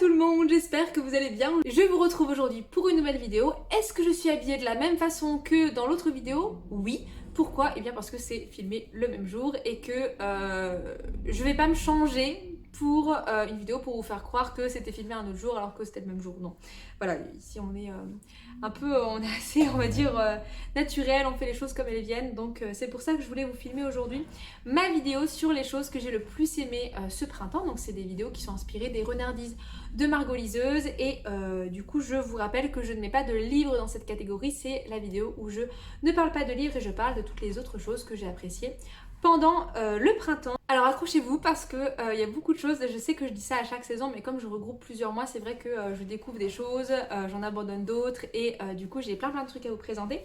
tout le monde, j'espère que vous allez bien. Je vous retrouve aujourd'hui pour une nouvelle vidéo. Est-ce que je suis habillée de la même façon que dans l'autre vidéo? Oui. Pourquoi? Eh bien parce que c'est filmé le même jour et que je vais pas me changer pour une vidéo pour vous faire croire que c'était filmé un autre jour alors que c'était le même jour. Non. Voilà, ici on est on est assez, on va dire, naturel, on fait les choses comme elles viennent. Donc c'est pour ça que je voulais vous filmer aujourd'hui ma vidéo sur les choses que j'ai le plus aimé ce printemps. Donc c'est des vidéos qui sont inspirées des renardises de Margot Liseuse et du coup je vous rappelle que je ne mets pas de livres dans cette catégorie. C'est la vidéo où je ne parle pas de livres et je parle de toutes les autres choses que j'ai appréciées pendant le printemps. Alors accrochez-vous parce que y a beaucoup de choses, je sais que je dis ça à chaque saison, mais comme je regroupe plusieurs mois, c'est vrai que je découvre des choses, j'en abandonne d'autres et du coup j'ai plein de trucs à vous présenter.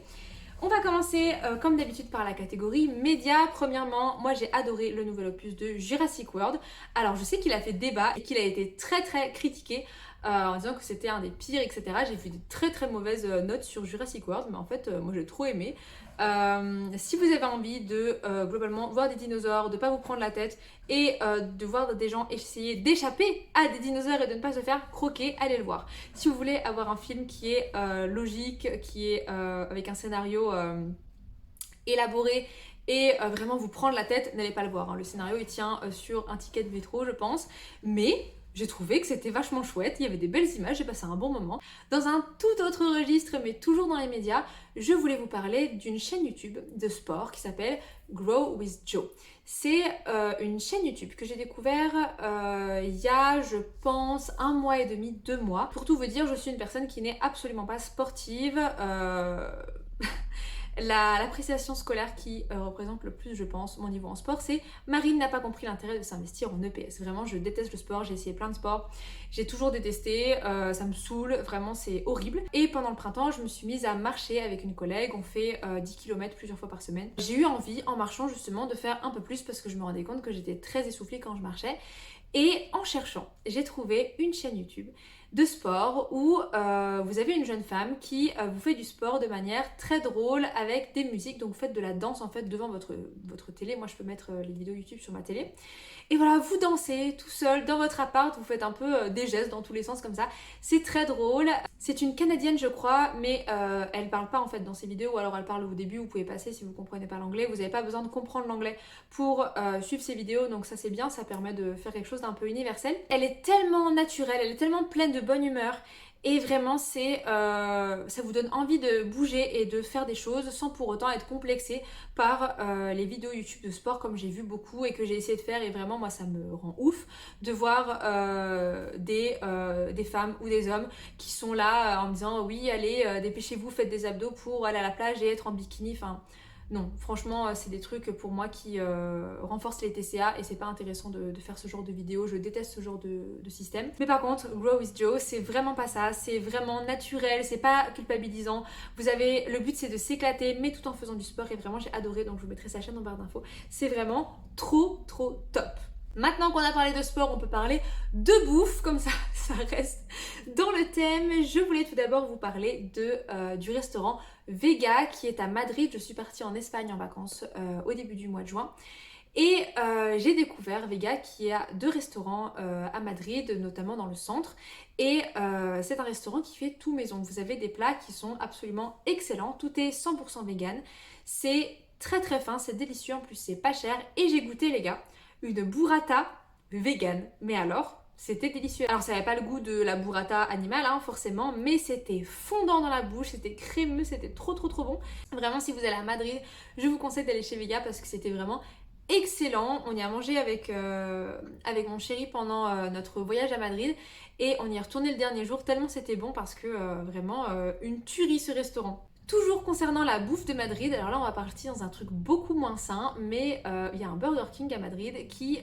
On va commencer comme d'habitude par la catégorie médias. Premièrement, moi j'ai adoré le nouvel opus de Jurassic World. Alors je sais qu'il a fait débat et qu'il a été très critiqué en disant que c'était un des pires, etc. J'ai vu des très mauvaises notes sur Jurassic World, mais en fait moi j'ai trop aimé. Si vous avez envie de globalement voir des dinosaures, de pas vous prendre la tête et de voir des gens essayer d'échapper à des dinosaures et de ne pas se faire croquer, allez le voir. Si vous voulez avoir un film qui est logique, qui est avec un scénario élaboré et vraiment vous prendre la tête, n'allez pas le voir. Hein. Le scénario il tient sur un ticket de métro je pense, mais j'ai trouvé que c'était vachement chouette, il y avait des belles images, j'ai passé un bon moment. Dans un tout autre registre, mais toujours dans les médias, je voulais vous parler d'une chaîne YouTube de sport qui s'appelle Grow with Joe. C'est une chaîne YouTube que j'ai découvert il y a, je pense, 1 mois et demi, 2 mois. Pour tout vous dire, je suis une personne qui n'est absolument pas sportive. L'appréciation scolaire qui représente le plus, je pense, mon niveau en sport, c'est Marine n'a pas compris l'intérêt de s'investir en EPS. Vraiment, je déteste le sport, j'ai essayé plein de sports, j'ai toujours détesté, ça me saoule, vraiment c'est horrible. Et pendant le printemps, je me suis mise à marcher avec une collègue, on fait 10 km plusieurs fois par semaine. J'ai eu envie, en marchant justement, de faire un peu plus parce que je me rendais compte que j'étais très essoufflée quand je marchais. Et en cherchant, j'ai trouvé une chaîne YouTube de sport où vous avez une jeune femme qui vous fait du sport de manière très drôle avec des musiques. Donc vous faites de la danse en fait devant votre télé. Moi je peux mettre les vidéos YouTube sur ma télé. Et voilà, vous dansez tout seul dans votre appart, vous faites un peu des gestes dans tous les sens comme ça. C'est très drôle. C'est une Canadienne je crois, mais elle parle pas en fait dans ses vidéos, ou alors elle parle au début, vous pouvez passer si vous comprenez pas l'anglais. Vous n'avez pas besoin de comprendre l'anglais pour suivre ses vidéos, donc ça c'est bien, ça permet de faire quelque chose d'un peu universel. Elle est tellement naturelle, elle est tellement pleine de bonne humeur. Et vraiment, ça vous donne envie de bouger et de faire des choses sans pour autant être complexé par les vidéos YouTube de sport comme j'ai vu beaucoup et que j'ai essayé de faire. Et vraiment, moi, ça me rend ouf de voir des femmes ou des hommes qui sont là en me disant oui, allez, dépêchez-vous, faites des abdos pour aller à la plage et être en bikini. Enfin, non, franchement, c'est des trucs pour moi qui renforcent les TCA et c'est pas intéressant de faire ce genre de vidéos. Je déteste ce genre de système. Mais par contre, Grow with Joe, c'est vraiment pas ça. C'est vraiment naturel, c'est pas culpabilisant. Le but c'est de s'éclater, mais tout en faisant du sport et vraiment j'ai adoré. Donc je vous mettrai sa chaîne en barre d'infos. C'est vraiment trop top. Maintenant qu'on a parlé de sport, on peut parler de bouffe, comme ça reste dans le thème. Je voulais tout d'abord vous parler du restaurant Vega qui est à Madrid. Je suis partie en Espagne en vacances au début du mois de juin. Et j'ai découvert Vega qui a 2 restaurants à Madrid, notamment dans le centre. Et c'est un restaurant qui fait tout maison. Vous avez des plats qui sont absolument excellents. Tout est 100% vegan. C'est très fin, c'est délicieux. En plus, c'est pas cher. Et j'ai goûté, les gars, une burrata vegan. Mais alors, c'était délicieux. Alors ça n'avait pas le goût de la burrata animale hein, forcément, mais c'était fondant dans la bouche, c'était crémeux, c'était trop bon. Vraiment, si vous allez à Madrid, je vous conseille d'aller chez Vega parce que c'était vraiment excellent. On y a mangé avec mon chéri pendant notre voyage à Madrid et on y est retourné le dernier jour tellement c'était bon parce que vraiment une tuerie ce restaurant. Toujours concernant la bouffe de Madrid, alors là on va partir dans un truc beaucoup moins sain, mais il y a un Burger King à Madrid qui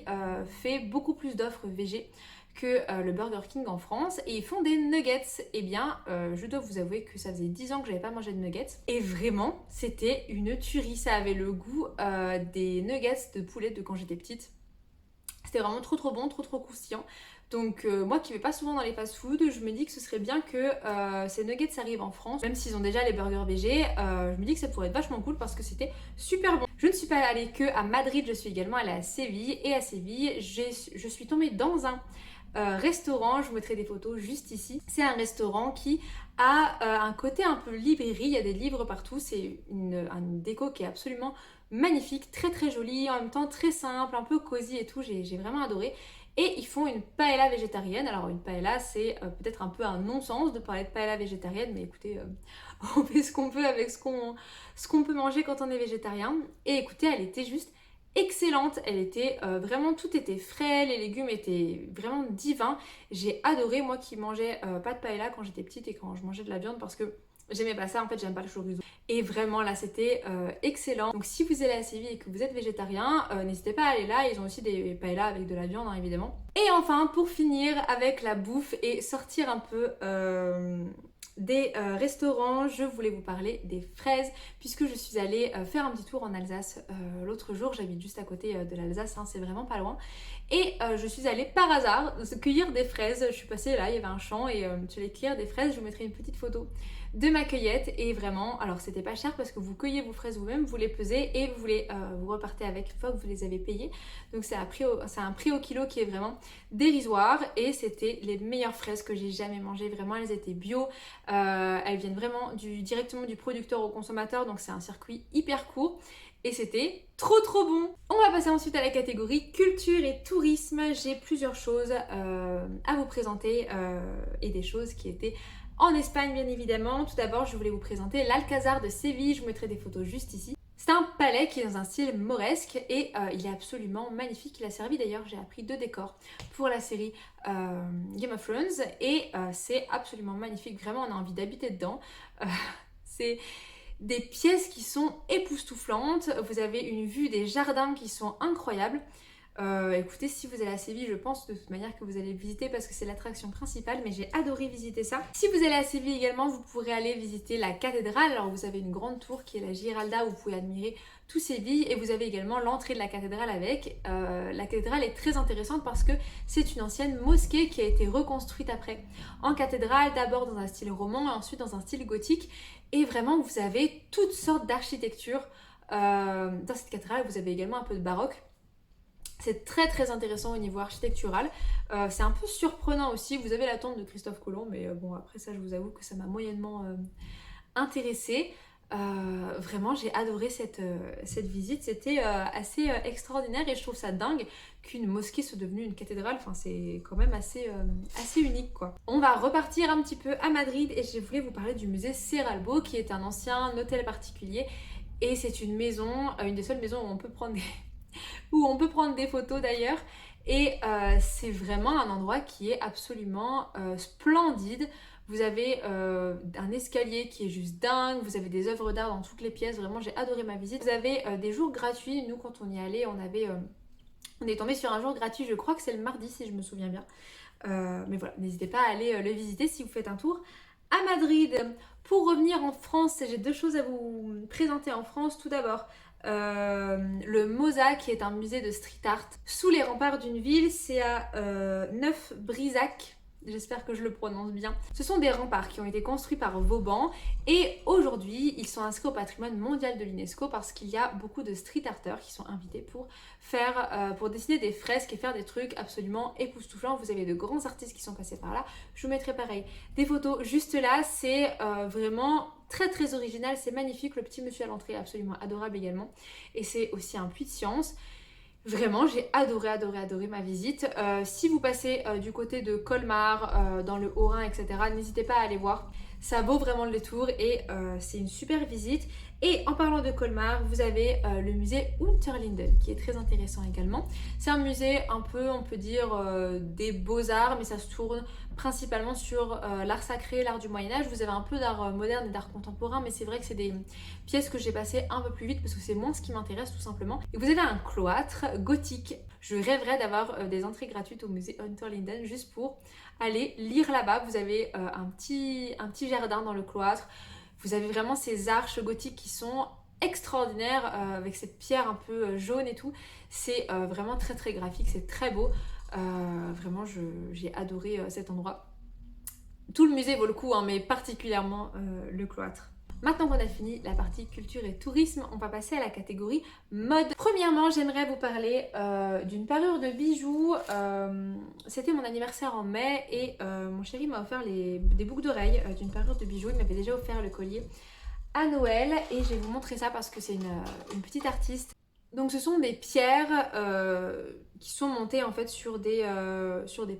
fait beaucoup plus d'offres végé que le Burger King en France et ils font des nuggets. Eh bien, je dois vous avouer que ça faisait 10 ans que j'avais pas mangé de nuggets et vraiment, c'était une tuerie. Ça avait le goût des nuggets de poulet de quand j'étais petite. C'était vraiment trop bon, trop croustillant. Donc moi qui vais pas souvent dans les fast-food, je me dis que ce serait bien que ces nuggets arrivent en France. Même s'ils ont déjà les burgers végé, je me dis que ça pourrait être vachement cool parce que c'était super bon. Je ne suis pas allée que à Madrid, je suis également allée à Séville. Et à Séville, je suis tombée dans un restaurant, je vous mettrai des photos juste ici. C'est un restaurant qui a un côté un peu librairie, il y a des livres partout, c'est une déco qui est absolument magnifique, très très jolie, en même temps très simple, un peu cosy et tout, j'ai vraiment adoré. Et ils font une paella végétarienne. Alors une paella, c'est peut-être un peu un non-sens de parler de paella végétarienne, mais écoutez, on fait ce qu'on peut avec ce qu'on peut manger quand on est végétarien. Et écoutez, elle était juste excellente, elle était vraiment, tout était frais, les légumes étaient vraiment divins. J'ai adoré, moi qui mangeais pas de paella quand j'étais petite et quand je mangeais de la viande, parce que j'aimais pas ça, en fait j'aime pas le chorizo. Et vraiment là c'était excellent. Donc si vous allez à Séville et que vous êtes végétarien, n'hésitez pas à aller là, ils ont aussi des paellas avec de la viande hein, évidemment. Et enfin pour finir avec la bouffe et sortir un peu des restaurants, je voulais vous parler des fraises puisque je suis allée faire un petit tour en Alsace l'autre jour, j'habite juste à côté de l'Alsace, hein, c'est vraiment pas loin. Et je suis allée par hasard cueillir des fraises, je suis passée là, il y avait un champ et je suis allée cueillir des fraises, je vous mettrai une petite photo de ma cueillette et vraiment, alors c'était pas cher parce que vous cueillez vos fraises vous-même, vous les pesez et vous repartez avec une fois que vous les avez payées. Donc c'est un prix au kilo qui est vraiment dérisoire et c'était les meilleures fraises que j'ai jamais mangées, vraiment elles étaient bio, elles viennent vraiment directement du producteur au consommateur, donc c'est un circuit hyper court. Et c'était trop bon. On va passer ensuite à la catégorie culture et tourisme. J'ai plusieurs choses à vous présenter et des choses qui étaient en Espagne bien évidemment. Tout d'abord je voulais vous présenter l'Alcazar de Séville, je vous mettrai des photos juste ici. C'est un palais qui est dans un style mauresque et il est absolument magnifique. Il a servi d'ailleurs, j'ai appris 2 décors pour la série Game of Thrones et c'est absolument magnifique, vraiment on a envie d'habiter dedans. C'est des pièces qui sont époustouflantes, vous avez une vue des jardins qui sont incroyables. Écoutez, si vous allez à Séville, je pense de toute manière que vous allez visiter parce que c'est l'attraction principale, mais j'ai adoré visiter ça. Si vous allez à Séville également, vous pourrez aller visiter la cathédrale. Alors vous avez une grande tour qui est la Giralda où vous pouvez admirer tout Séville et vous avez également l'entrée de la cathédrale avec. La cathédrale est très intéressante parce que c'est une ancienne mosquée qui a été reconstruite après en cathédrale, d'abord dans un style roman et ensuite dans un style gothique. Et vraiment, vous avez toutes sortes d'architecture dans cette cathédrale. Vous avez également un peu de baroque. C'est très intéressant au niveau architectural. C'est un peu surprenant aussi. Vous avez la tombe de Christophe Colomb, mais bon, après ça, je vous avoue que ça m'a moyennement intéressée. Vraiment, j'ai adoré cette visite. C'était assez extraordinaire et je trouve ça dingue qu'une mosquée soit devenue une cathédrale. Enfin, c'est quand même assez unique, quoi. On va repartir un petit peu à Madrid et je voulais vous parler du musée Serralbo, qui est un ancien hôtel particulier. Et c'est une maison, une des seules maisons où on peut prendre des photos d'ailleurs. Et c'est vraiment un endroit qui est absolument splendide. Vous avez un escalier qui est juste dingue, vous avez des œuvres d'art dans toutes les pièces, vraiment j'ai adoré ma visite. Vous avez des jours gratuits, nous quand on y allait, on est tombé sur un jour gratuit, je crois que c'est le mardi si je me souviens bien. Mais voilà, n'hésitez pas à aller le visiter si vous faites un tour à Madrid. Pour revenir en France, j'ai 2 choses à vous présenter en France. Tout d'abord, le MOSA qui est un musée de street art sous les remparts d'une ville, c'est à Neuf-Brisac. J'espère que je le prononce bien. Ce sont des remparts qui ont été construits par Vauban et aujourd'hui ils sont inscrits au patrimoine mondial de l'UNESCO parce qu'il y a beaucoup de street arters qui sont invités pour dessiner des fresques et faire des trucs absolument époustouflants. Vous avez de grands artistes qui sont passés par là. Je vous mettrai pareil des photos juste là. C'est vraiment très original, c'est magnifique. Le petit monsieur à l'entrée est absolument adorable également et c'est aussi un puits de science. Vraiment, j'ai adoré ma visite. Si vous passez du côté de Colmar, dans le Haut-Rhin, etc., n'hésitez pas à aller voir. Ça vaut vraiment le détour et c'est une super visite. Et en parlant de Colmar, vous avez le musée Unterlinden qui est très intéressant également. C'est un musée un peu, on peut dire, des beaux-arts, mais ça se tourne principalement sur l'art sacré, l'art du Moyen-Âge. Vous avez un peu d'art moderne et d'art contemporain, mais c'est vrai que c'est des pièces que j'ai passées un peu plus vite parce que c'est moins ce qui m'intéresse tout simplement. Et vous avez un cloître gothique. Je rêverais d'avoir des entrées gratuites au musée Unterlinden juste pour aller lire là-bas. Vous avez un petit jardin dans le cloître. Vous avez vraiment ces arches gothiques qui sont extraordinaires avec cette pierre un peu jaune et tout. C'est vraiment très graphique, c'est très beau. Vraiment, j'ai adoré cet endroit. Tout le musée vaut le coup, hein, mais particulièrement le cloître. Maintenant qu'on a fini la partie culture et tourisme, on va passer à la catégorie mode. Premièrement, j'aimerais vous parler d'une parure de bijoux. C'était mon anniversaire en mai et mon chéri m'a offert des boucles d'oreilles d'une parure de bijoux. Il m'avait déjà offert le collier à Noël et je vais vous montrer ça parce que c'est une petite artiste. Donc ce sont des pierres qui sont montées en fait sur des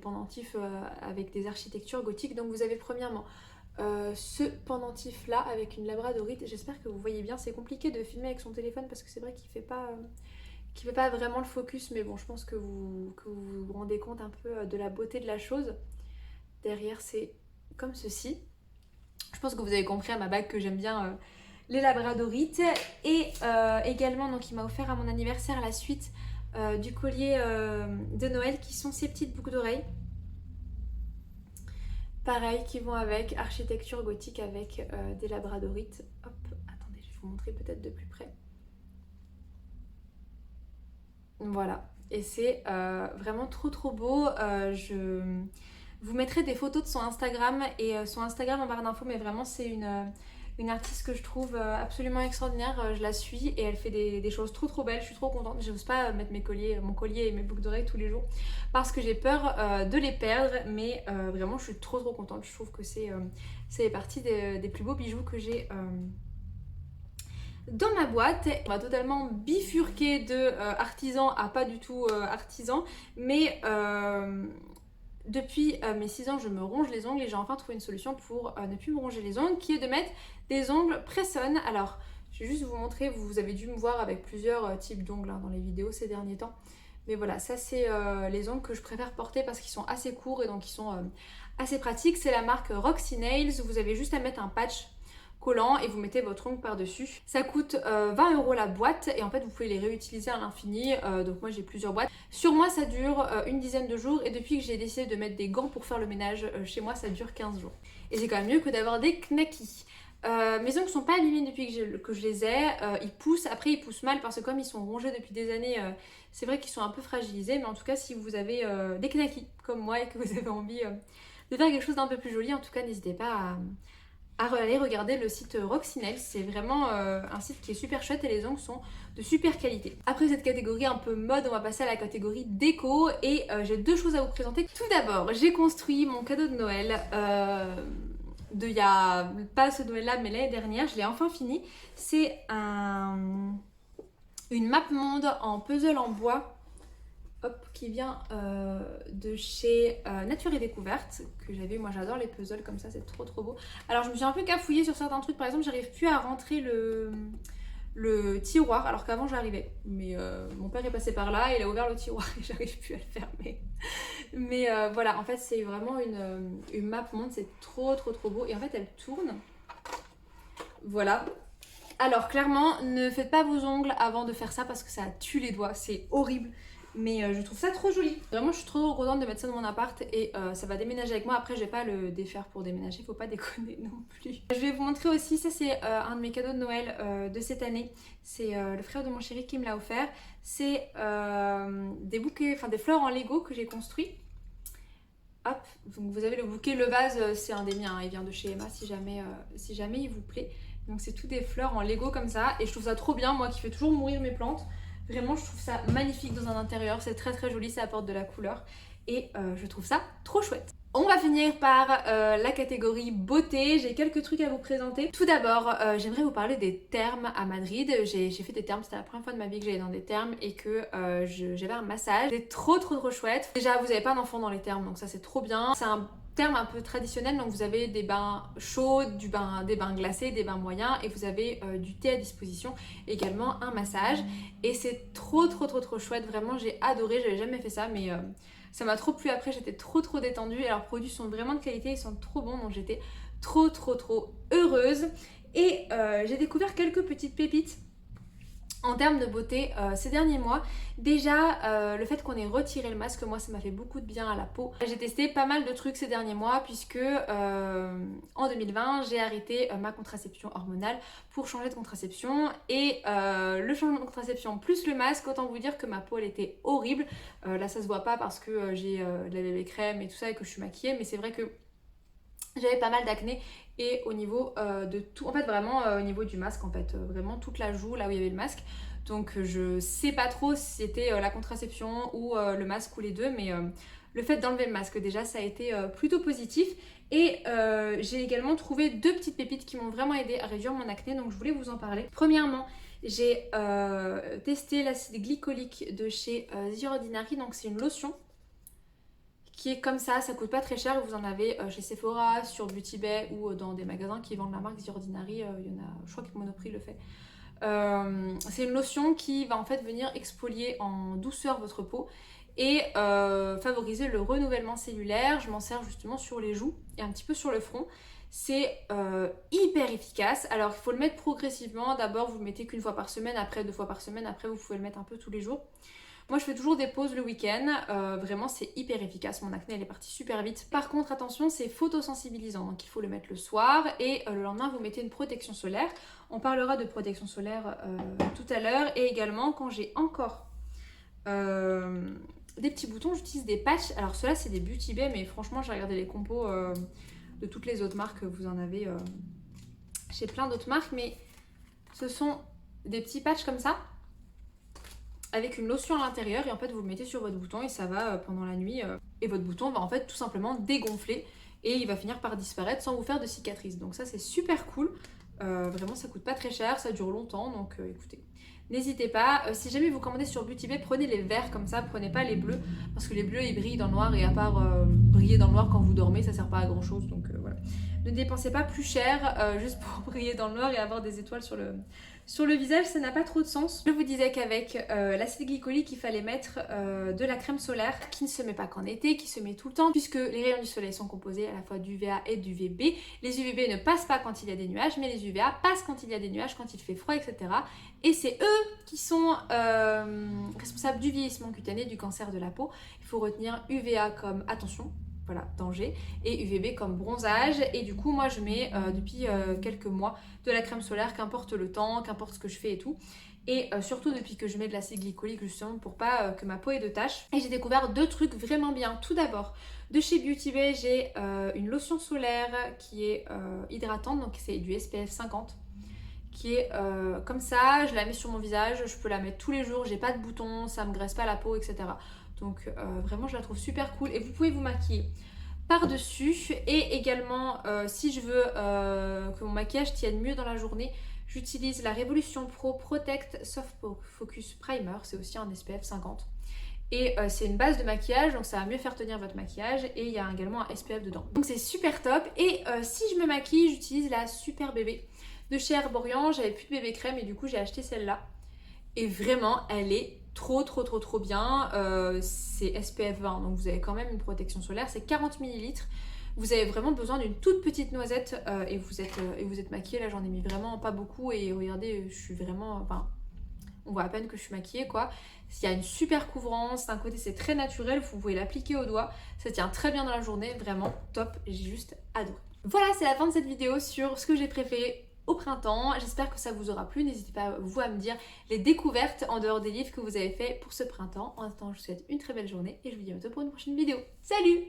pendentifs avec des architectures gothiques. Donc vous avez premièrement ce pendentif là avec une labradorite. J'espère que vous voyez bien, c'est compliqué de filmer avec son téléphone parce que c'est vrai qu'il fait pas vraiment le focus, mais bon, je pense que vous vous rendez compte un peu de la beauté de la chose. Derrière c'est comme ceci. Je pense que vous avez compris à ma bague que j'aime bien les labradorites. Et également, donc il m'a offert à mon anniversaire la suite du collier de Noël qui sont ces petites boucles d'oreilles. Pareil, qui vont avec architecture gothique avec des labradorites. Hop, attendez, je vais vous montrer peut-être de plus près. Voilà, et c'est vraiment trop beau. Je vous mettrai des photos de son Instagram et son Instagram en barre d'infos, mais vraiment c'est une artiste que je trouve absolument extraordinaire. Je la suis et elle fait des choses trop belles. Je suis trop contente. Je n'ose pas mettre mon collier et mes boucles d'oreilles tous les jours parce que j'ai peur de les perdre, mais vraiment je suis trop contente. Je trouve que c'est partie des plus beaux bijoux que j'ai dans ma boîte. On va totalement bifurquer de artisan à pas du tout artisan, mais depuis mes 6 ans je me ronge les ongles et j'ai enfin trouvé une solution pour ne plus me ronger les ongles, qui est de mettre des ongles press-on. Alors je vais juste vous montrer, vous avez dû me voir avec plusieurs types d'ongles dans les vidéos ces derniers temps, mais voilà, ça c'est les ongles que je préfère porter parce qu'ils sont assez courts et donc ils sont assez pratiques. C'est la marque Roxy Nails. Vous avez juste à mettre un patch collant et vous mettez votre ongle par dessus. Ça coûte 20 € la boîte et en fait vous pouvez les réutiliser à l'infini. Donc moi j'ai plusieurs boîtes. Sur moi ça dure une dizaine de jours et depuis que j'ai décidé de mettre des gants pour faire le ménage chez moi ça dure 15 jours. Et c'est quand même mieux que d'avoir des knackis. Mes ongles sont pas abîmés depuis que je les ai. Ils poussent, après ils poussent mal parce que comme ils sont rongés depuis des années, c'est vrai qu'ils sont un peu fragilisés. Mais en tout cas si vous avez des knackis comme moi et que vous avez envie de faire quelque chose d'un peu plus joli, en tout cas n'hésitez pas à aller regarder le site Roxy Nails. C'est vraiment un site qui est super chouette et les ongles sont de super qualité. Après cette catégorie un peu mode, on va passer à la catégorie déco et j'ai deux choses à vous présenter. Tout d'abord, j'ai construit mon cadeau de Noël il y a pas ce Noël là mais l'année dernière, je l'ai enfin fini. C'est une map monde en puzzle en bois. Hop, qui vient de chez Nature et Découverte, que j'avais, moi j'adore les puzzles comme ça, c'est trop beau. Alors je me suis un peu cafouillée sur certains trucs, par exemple j'arrive plus à rentrer le tiroir alors qu'avant j'arrivais. Mais mon père est passé par là, il a ouvert le tiroir et j'arrive plus à le fermer. Mais voilà, en fait c'est vraiment une map monde, c'est trop beau et en fait elle tourne. Voilà. Alors clairement, ne faites pas vos ongles avant de faire ça parce que ça tue les doigts, c'est horrible. Mais je trouve ça trop joli. Vraiment, je suis trop contente de mettre ça dans mon appart et ça va déménager avec moi. Après, je vais pas le défaire pour déménager, faut pas déconner non plus. Je vais vous montrer aussi, ça c'est un de mes cadeaux de Noël de cette année. C'est le frère de mon chéri qui me l'a offert. C'est des bouquets, enfin des fleurs en Lego que j'ai construit. Hop, donc vous avez le bouquet, le vase, c'est un des miens, hein, il vient de chez Emma si jamais il vous plaît. Donc c'est tout des fleurs en Lego comme ça et je trouve ça trop bien, moi qui fais toujours mourir mes plantes. Vraiment, je trouve ça magnifique dans un intérieur, c'est très joli, ça apporte de la couleur et je trouve ça trop chouette. On va finir par la catégorie beauté, j'ai quelques trucs à vous présenter. Tout d'abord, j'aimerais vous parler des thermes à Madrid. J'ai fait des thermes, c'était la première fois de ma vie que j'allais dans des thermes et que j'avais un massage. C'est trop chouette. Déjà, vous n'avez pas d'enfant dans les thermes, donc ça c'est trop bien. C'est un terme un peu traditionnel, donc vous avez des bains chauds, des bains glacés, des bains moyens et vous avez du thé à disposition, également un massage et c'est trop chouette, vraiment j'ai adoré, j'avais jamais fait ça mais ça m'a trop plu. Après j'étais trop détendue et leurs produits sont vraiment de qualité, ils sont trop bons donc j'étais trop heureuse et j'ai découvert quelques petites pépites en termes de beauté ces derniers mois. Déjà le fait qu'on ait retiré le masque, moi ça m'a fait beaucoup de bien à la peau. J'ai testé pas mal de trucs ces derniers mois puisque en 2020 j'ai arrêté ma contraception hormonale pour changer de contraception et le changement de contraception plus le masque, autant vous dire que ma peau elle était horrible. Là ça se voit pas parce que j'ai de la bébé crème et tout ça et que je suis maquillée, mais c'est vrai que J'avais pas mal d'acné et au niveau de tout, en fait vraiment au niveau du masque en fait, vraiment toute la joue là où il y avait le masque. Donc je sais pas trop si c'était la contraception ou le masque ou les deux, mais le fait d'enlever le masque déjà ça a été plutôt positif. Et j'ai également trouvé deux petites pépites qui m'ont vraiment aidé à réduire mon acné, donc je voulais vous en parler. Premièrement, j'ai testé l'acide glycolique de chez The Ordinary, donc c'est une lotion qui est comme ça coûte pas très cher, vous en avez chez Sephora, sur Beauty Bay ou dans des magasins qui vendent la marque The Ordinary, il y en a, je crois que Monoprix le fait. C'est une lotion qui va en fait venir exfolier en douceur votre peau et favoriser le renouvellement cellulaire. Je m'en sers justement sur les joues et un petit peu sur le front. C'est hyper efficace. Alors il faut le mettre progressivement. D'abord vous le mettez qu'une fois par semaine, après 2 fois par semaine, après vous pouvez le mettre un peu tous les jours. Moi je fais toujours des pauses le week-end, vraiment c'est hyper efficace, mon acné elle est partie super vite. Par contre attention, c'est photosensibilisant, donc il faut le mettre le soir et le lendemain vous mettez une protection solaire. On parlera de protection solaire tout à l'heure, et également quand j'ai encore des petits boutons, j'utilise des patchs. Alors ceux-là c'est des Beauty Bay, mais franchement j'ai regardé les compos de toutes les autres marques, vous en avez chez plein d'autres marques, mais ce sont des petits patchs comme ça, avec une lotion à l'intérieur, et en fait vous le mettez sur votre bouton et ça va pendant la nuit et votre bouton va en fait tout simplement dégonfler et il va finir par disparaître sans vous faire de cicatrices. Donc ça c'est super cool, vraiment ça coûte pas très cher, ça dure longtemps, donc écoutez, n'hésitez pas. Si jamais vous commandez sur Beauty Bay, prenez les verts comme ça, prenez pas les bleus, parce que les bleus ils brillent dans le noir et à part briller dans le noir quand vous dormez, ça sert pas à grand chose, donc voilà. Ne dépensez pas plus cher juste pour briller dans le noir et avoir des étoiles sur le visage, ça n'a pas trop de sens. Je vous disais qu'avec l'acide glycolique, il fallait mettre de la crème solaire qui ne se met pas qu'en été, qui se met tout le temps, puisque les rayons du soleil sont composés à la fois d'UVA et d'UVB. Les UVB ne passent pas quand il y a des nuages, mais les UVA passent quand il y a des nuages, quand il fait froid, etc. Et c'est eux qui sont responsables du vieillissement cutané, du cancer de la peau. Il faut retenir UVA comme attention, voilà, danger, et UVB comme bronzage. Et du coup moi je mets depuis quelques mois de la crème solaire, qu'importe le temps, qu'importe ce que je fais et tout, et surtout depuis que je mets de l'acide glycolique justement pour pas que ma peau ait de taches. Et j'ai découvert deux trucs vraiment bien. Tout d'abord, de chez Beauty Bay, j'ai une lotion solaire qui est hydratante, donc c'est du SPF 50, qui est comme ça, je la mets sur mon visage, je peux la mettre tous les jours, j'ai pas de boutons, ça me graisse pas la peau, etc. Donc vraiment je la trouve super cool, et vous pouvez vous maquiller par-dessus. Et également si je veux que mon maquillage tienne mieux dans la journée, j'utilise la Révolution Pro Protect Soft Focus Primer, c'est aussi un SPF 50. Et c'est une base de maquillage, donc ça va mieux faire tenir votre maquillage, et il y a également un SPF dedans. Donc c'est super top. Et si je me maquille, j'utilise la Super Bébé de chez Herborian. J'avais plus de bébé crème et du coup j'ai acheté celle-là. Et vraiment, elle est trop bien. C'est SPF 20, donc vous avez quand même une protection solaire. C'est 40 ml. Vous avez vraiment besoin d'une toute petite noisette et vous êtes maquillée. Là, j'en ai mis vraiment pas beaucoup. Et regardez, je suis vraiment... Enfin, on voit à peine que je suis maquillée, quoi. Il y a une super couvrance. D'un côté, c'est très naturel. Vous pouvez l'appliquer au doigt. Ça tient très bien dans la journée. Vraiment top. J'ai juste adoré. Voilà, c'est la fin de cette vidéo sur ce que j'ai préféré au printemps. J'espère que ça vous aura plu. N'hésitez pas vous à me dire les découvertes en dehors des livres que vous avez fait pour ce printemps. En attendant, je vous souhaite une très belle journée et je vous dis à bientôt pour une prochaine vidéo. Salut!